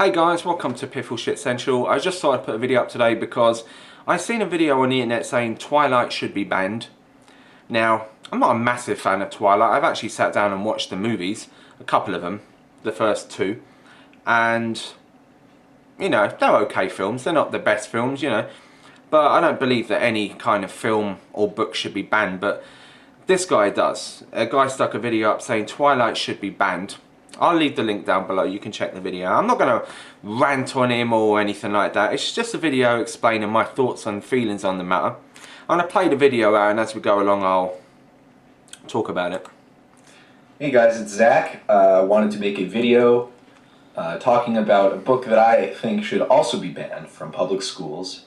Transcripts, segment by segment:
Hey guys, welcome to Piffleshitcentral. I just thought I'd put a video up today because I've seen a video on the internet saying Twilight should be banned. Now, I'm not a massive fan of Twilight. I've actually sat down and watched the movies, a couple of them, the first two, and, you know, they're okay films. They're not the best films, you know, but I don't believe that any kind of film or book should be banned, but this guy does. A guy stuck a video up saying Twilight should be banned. I'll leave the link down below, you can check the video. I'm not going to rant on him or anything like that. It's just a video explaining my thoughts and feelings on the matter. I'm going to play the video out, and as we go along I'll talk about it. Hey guys, it's Zach. Wanted to make a video talking about a book that I think should also be banned from public schools,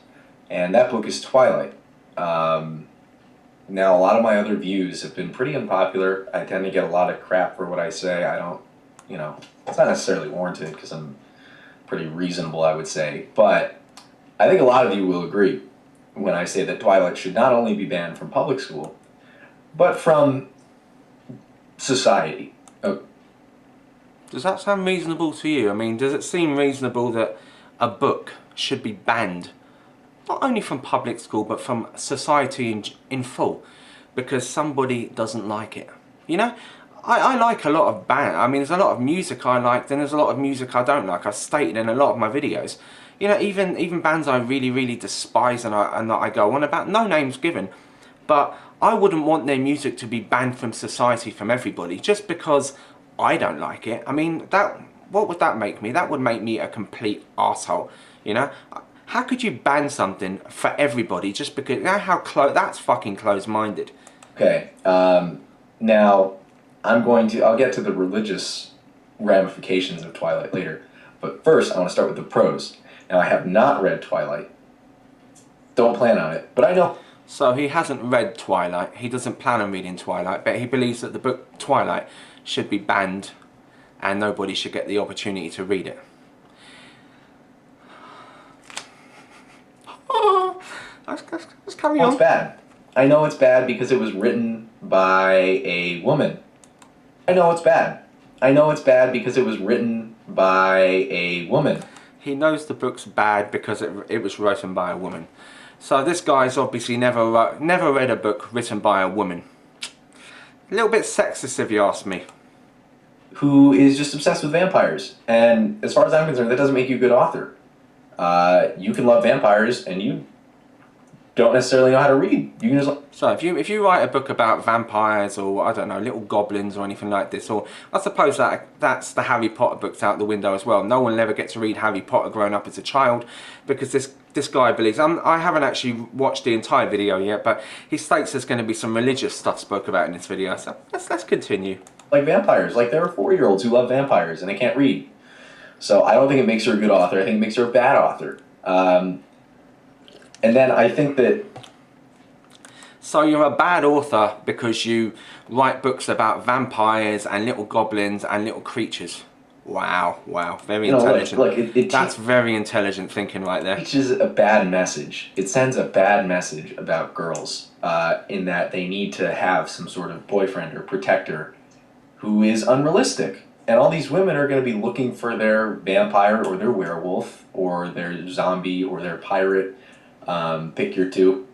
and that book is Twilight. Now, a lot of my other views have been pretty unpopular. I tend to get a lot of crap for what I say. I don't, you know, it's not necessarily warranted because I'm pretty reasonable, I would say. But I think a lot of you will agree when I say that Twilight should not only be banned from public school, but from society. Does that sound reasonable to you? I mean, does it seem reasonable that a book should be banned not only from public school but from society in full because somebody doesn't like it? You know, I like a lot of band. I mean, there's a lot of music I like, then there's a lot of music I don't like. I've stated in a lot of my videos. You know, even bands I really despise and that I go on about, no names given, but I wouldn't want their music to be banned from society, from everybody, just because I don't like it. I mean, what would that make me? That would make me a complete arsehole, you know? How could you ban something for everybody just because, you know how that's fucking closed-minded. Okay, now I'll get to the religious ramifications of Twilight later, but first I want to start with the pros. Now, I have not read Twilight, don't plan on it, but I know. So he hasn't read Twilight, he doesn't plan on reading Twilight, but he believes that the book Twilight should be banned and nobody should get the opportunity to read it. Let's carry on. It's bad. I know it's bad because it was written by a woman. I know it's bad. I know it's bad because it was written by a woman. He knows the book's bad because it was written by a woman. So this guy's obviously never read a book written by a woman. A little bit sexist if you ask me. Who is just obsessed with vampires. And as far as I'm concerned, that doesn't make you a good author. You can love vampires and you don't necessarily know how to read. You can just... So if you write a book about vampires or, I don't know, little goblins or anything like this, or I suppose that's the Harry Potter books out the window as well. No one will ever get to read Harry Potter growing up as a child because this guy believes, I haven't actually watched the entire video yet, but he states there's going to be some religious stuff spoke about in this video, so let's continue. Like vampires, like there are 4-year-olds who love vampires and they can't read. So I don't think it makes her a good author, I think it makes her a bad author. And then I think that... So you're a bad author because you write books about vampires and little goblins and little creatures. Wow, very intelligent. Look, that's very intelligent thinking right there. It teaches a bad message. It sends a bad message about girls in that they need to have some sort of boyfriend or protector who is unrealistic. And all these women are going to be looking for their vampire or their werewolf or their zombie or their pirate. Pick your two.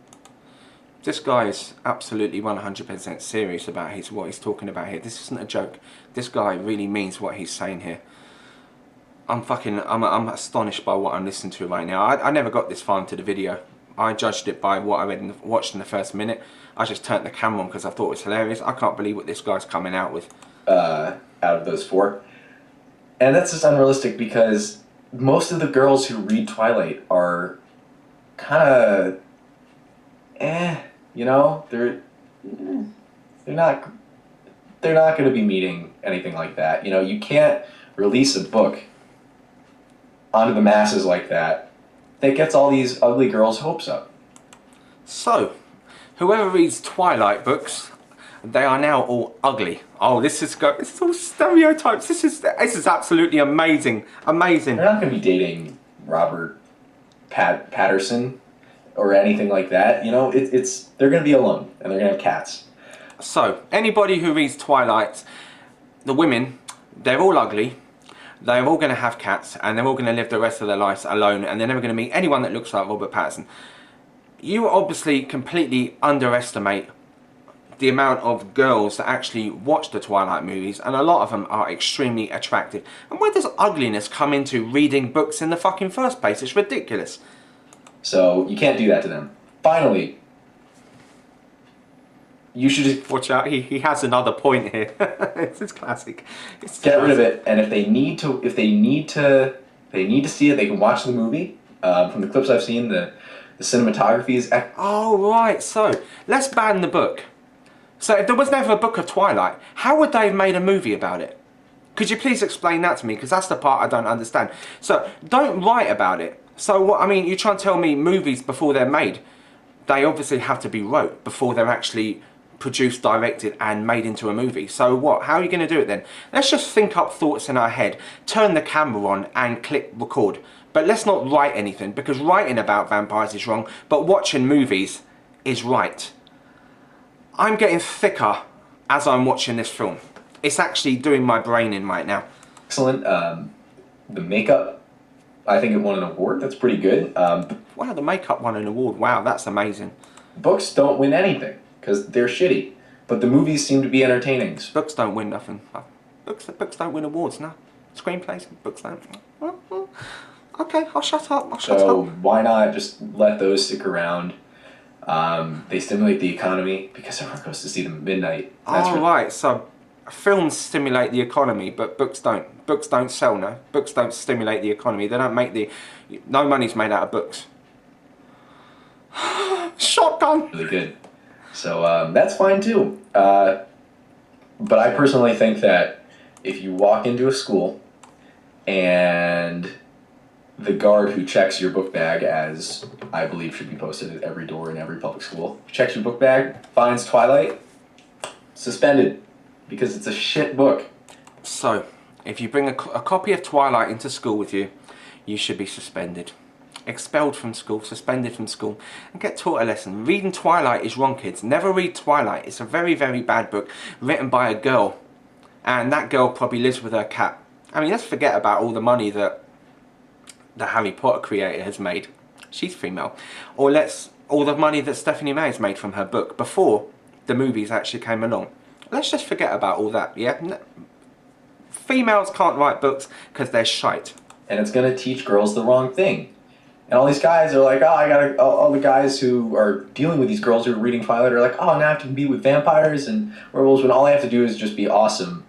This guy is absolutely 100% serious about what he's talking about here. This isn't a joke. This guy really means what he's saying here. I'm astonished by what I'm listening to right now. I never got this far into the video. I judged it by what I watched in the first minute. I just turned the camera on because I thought it was hilarious. I can't believe what this guy's coming out with. Out of those 4. And that's just unrealistic because most of the girls who read Twilight are kind of you know, they're not going to be meeting anything like that. You know, you can't release a book onto the masses like that gets all these ugly girls' hopes up. So, whoever reads Twilight books, they are now all ugly. Oh, this is all stereotypes. This is absolutely amazing. They're not going to be dating Robert Patterson or anything like that. You know, they're going to be alone and they're going to have cats. So, anybody who reads Twilight, the women, they're all ugly. they're all going to have cats, and they're all going to live the rest of their lives alone, and they're never going to meet anyone that looks like Robert Pattinson. You obviously completely underestimate the amount of girls that actually watch the Twilight movies, and a lot of them are extremely attractive. And where does ugliness come into reading books in the fucking first place? It's ridiculous. So you can't do that to them. Finally, you should just watch out. He has another point here. It's classic. Get rid of it. And if they need to see it, they can watch the movie. From the clips I've seen, the cinematography is. Oh right. So let's ban the book. So if there was never a book of Twilight, how would they have made a movie about it? Could you please explain that to me? Because that's the part I don't understand. So don't write about it. So what, I mean, you're trying to tell me movies before they're made, they obviously have to be wrote before they're actually produced, directed and made into a movie. So what, how are you going to do it then? Let's just think up thoughts in our head, turn the camera on and click record. But let's not write anything, because writing about vampires is wrong, but watching movies is right. I'm getting thicker as I'm watching this film. It's actually doing my brain in right now. Excellent. The makeup, I think it won an award. That's pretty good. Wow, the makeup won an award. Wow, that's amazing. Books don't win anything because they're shitty, but the movies seem to be entertaining. Books don't win nothing. Books don't win awards, no. Screenplays, books don't. Okay, I'll shut up. So why not just let those stick around? They stimulate the economy because everyone goes to see them at midnight. Right, so films stimulate the economy, but books don't. Books don't sell, no. Books don't stimulate the economy. They don't make the... No money's made out of books. Shotgun! Really good. So that's fine too. But I personally think that if you walk into a school and the guard who checks your book bag, as I believe should be posted at every door in every public school, checks your book bag, finds Twilight, suspended, because it's a shit book. So, if you bring a copy of Twilight into school with you, you should be suspended. Expelled from school, suspended from school, and get taught a lesson. Reading Twilight is wrong, kids. Never read Twilight. It's a very, very bad book, written by a girl, and that girl probably lives with her cat. I mean, let's forget about all the money that the Harry Potter creator has made. She's female. Or all the money that Stephanie Meyer has made from her book before the movies actually came along. Let's just forget about all that, yeah? Females can't write books because they're shite. And it's going to teach girls the wrong thing. And all these guys are like, all the guys who are dealing with these girls who are reading Twilight are like, oh, now I have to be with vampires and werewolves, when all I have to do is just be awesome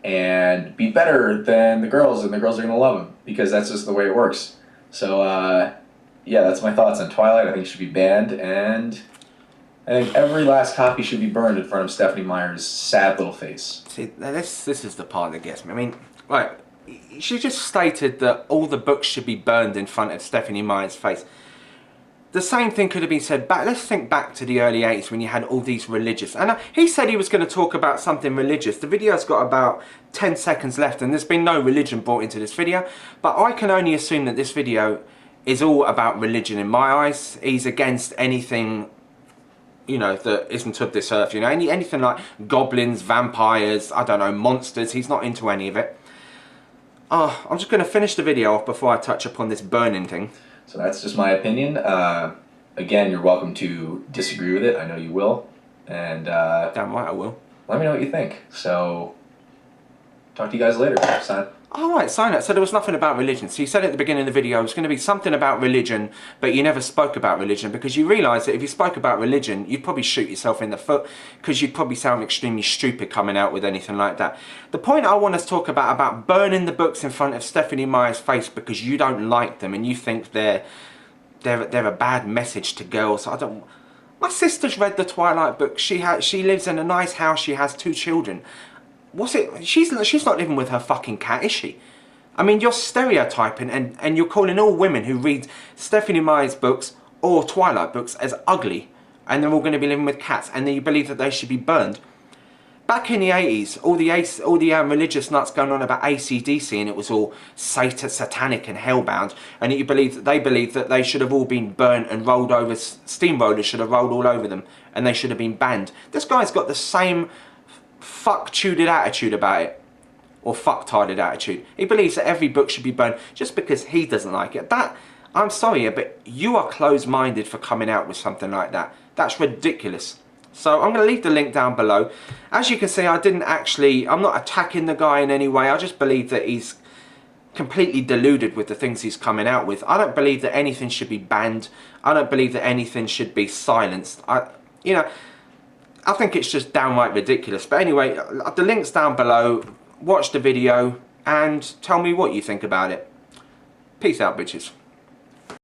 and be better than the girls, and the girls are going to love them, because that's just the way it works. So, yeah, that's my thoughts on Twilight. I think it should be banned, and I think every last copy should be burned in front of Stephanie Meyer's sad little face. See, this is the part that gets me. I mean, right, she just stated that all the books should be burned in front of Stephanie Meyer's face. The same thing could have been said back, let's think back to the early 80s when you had all these religious, and he said he was going to talk about something religious. The video's got about 10 seconds left and there's been no religion brought into this video, but I can only assume that this video is all about religion in my eyes. He's against anything, you know, that isn't of this earth, you know, anything like goblins, vampires, I don't know, monsters. He's not into any of it. I'm just going to finish the video off before I touch upon this burning thing. So that's just my opinion. Again, you're welcome to disagree with it. I know you will. And damn right I will. Let me know what you think. So, talk to you guys later. Sign. Alright, sign up. So there was nothing about religion. So you said at the beginning of the video it was going to be something about religion, but you never spoke about religion because you realised that if you spoke about religion, you'd probably shoot yourself in the foot because you'd probably sound extremely stupid coming out with anything like that. The point I want to talk about burning the books in front of Stephanie Meyer's face because you don't like them and you think they're a bad message to girls. My sister's read the Twilight book. She lives in a nice house. She has 2 children. She's not living with her fucking cat, is she? I mean, you're stereotyping and you're calling all women who read Stephanie Meyer's books or Twilight books as ugly, and they're all going to be living with cats, and then you believe that they should be burned. Back in the 80s, all the religious nuts going on about AC/DC, and it was all satanic and hellbound, and they believed that they should have all been burnt and rolled over. Steamrollers should have rolled all over them, and they should have been banned. This guy's got the same fuck-tuded attitude about it. or fucktarded attitude. He believes that every book should be burned just because he doesn't like it. That, I'm sorry, but you are closed-minded for coming out with something like that. That's ridiculous. So I'm going to leave the link down below. As you can see, I'm not attacking the guy in any way. I just believe that he's completely deluded with the things he's coming out with. I don't believe that anything should be banned. I don't believe that anything should be silenced. I think it's just downright ridiculous. But anyway, the link's down below. Watch the video and tell me what you think about it. Peace out, bitches.